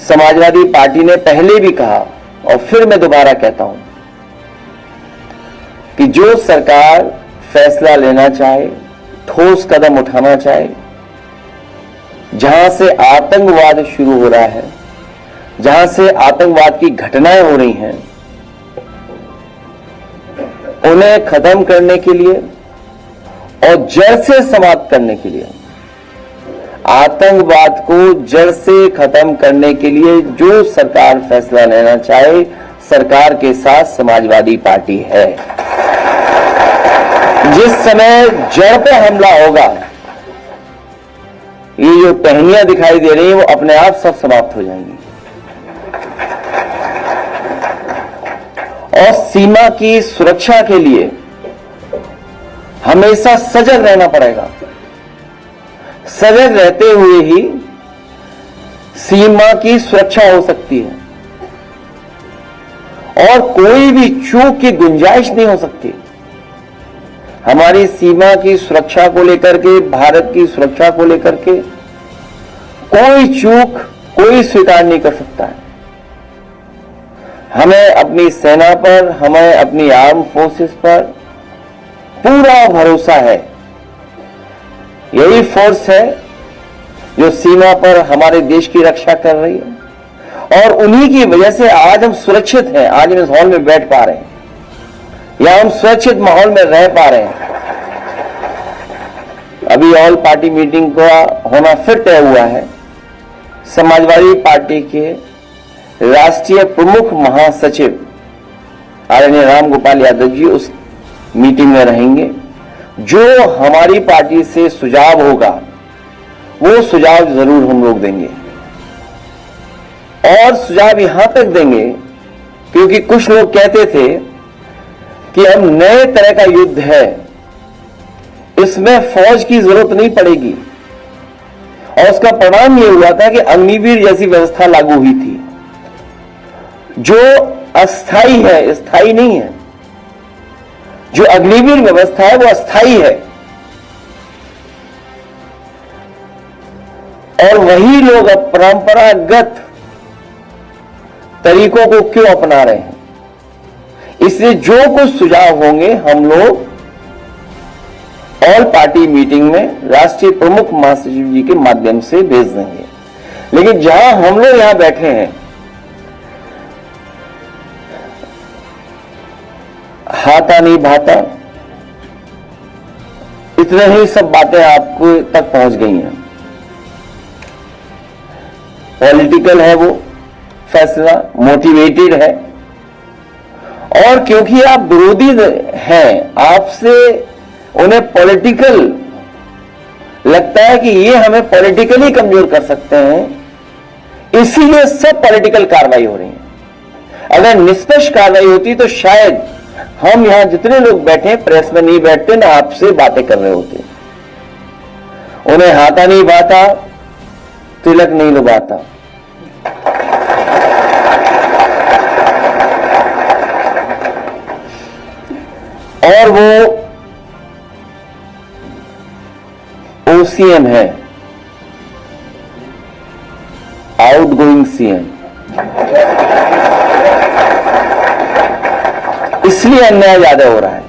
Samajwadi party ने पहले भी कहा और फिर मैं दोबारा कहता हूं कि जो सरकार फैसला लेना चाहे, ठोस कदम उठाना चाहे, जहां से आतंकवाद शुरू हो रहा है, जहां से आतंकवाद की घटनाएं हो रही हैं, उन्हें खत्म करने के लिए और जड़ से समाप्त करने के लिए, आतंकवाद को जड़ से खत्म करने के लिए जो सरकार फैसला लेना चाहे, सरकार के साथ समाजवादी पार्टी है। जिस समय जड़ पे हमला होगा, ये जो टहनियां दिखाई दे रही हैं वो अपने आप सब समाप्त हो जाएंगी। और सीमा की सुरक्षा के लिए हमेशा सजग रहना पड़ेगा। सजग रहते हुए ही सीमा की सुरक्षा हो सकती है और कोई भी चूक की गुंजाइश नहीं हो सकती। हमारी सीमा की सुरक्षा को लेकर के, भारत की सुरक्षा को लेकर के कोई चूक कोई स्वीकार नहीं कर सकता है। हमें अपनी सेना पर, हमें अपनी आर्म फोर्सेस पर पूरा भरोसा है। यही फोर्स है जो सीमा पर हमारे देश की रक्षा कर रही है और उन्हीं की वजह से आज हम सुरक्षित हैं। आज हम इस हॉल में बैठ पा रहे हैं या हम सुरक्षित माहौल में रह पा रहे हैं। अभी ऑल पार्टी मीटिंग का होना फिर तय हुआ है। समाजवादी पार्टी के राष्ट्रीय प्रमुख महासचिव आदरणीय राम गोपाल यादव जी उस मीटिंग में रहेंगे। जो हमारी पार्टी से सुझाव होगा वो सुझाव जरूर हम लोग देंगे और सुझाव यहां तक देंगे क्योंकि कुछ लोग कहते थे कि हम नए तरह का युद्ध है, इसमें फौज की जरूरत नहीं पड़ेगी और उसका परिणाम यह हुआ था कि अग्निवीर जैसी व्यवस्था लागू हुई थी जो अस्थाई है, स्थायी नहीं है। जो अग्निवीर व्यवस्था है वो अस्थाई है और वही लोग अब परंपरागत तरीकों को क्यों अपना रहे हैं। इसलिए जो कुछ सुझाव होंगे हम लोग ऑल पार्टी मीटिंग में राष्ट्रीय प्रमुख महासचिव जी के माध्यम से भेज देंगे। लेकिन जहां हम लोग यहां बैठे हैं, हाथा नहीं भाता, इतने ही सब बातें आपको तक पहुंच गई हैं। पॉलिटिकल है वो फैसला, मोटिवेटेड है और क्योंकि आप विरोधी हैं, आपसे उन्हें पॉलिटिकल लगता है कि ये हमें पॉलिटिकली कमजोर कर सकते हैं, इसीलिए सब पॉलिटिकल कार्रवाई हो रही है। अगर निष्पक्ष कार्रवाई होती तो शायद हम यहां जितने लोग बैठे प्रेस में नहीं बैठते, ना आपसे बातें कर रहे होते। उन्हें हाथा नहीं भाता, तिलक नहीं लुभाता। और वो ओसीएम है, आउटगोइंग सीएम। इसलिए अन्याय ज्यादा हो रहा है।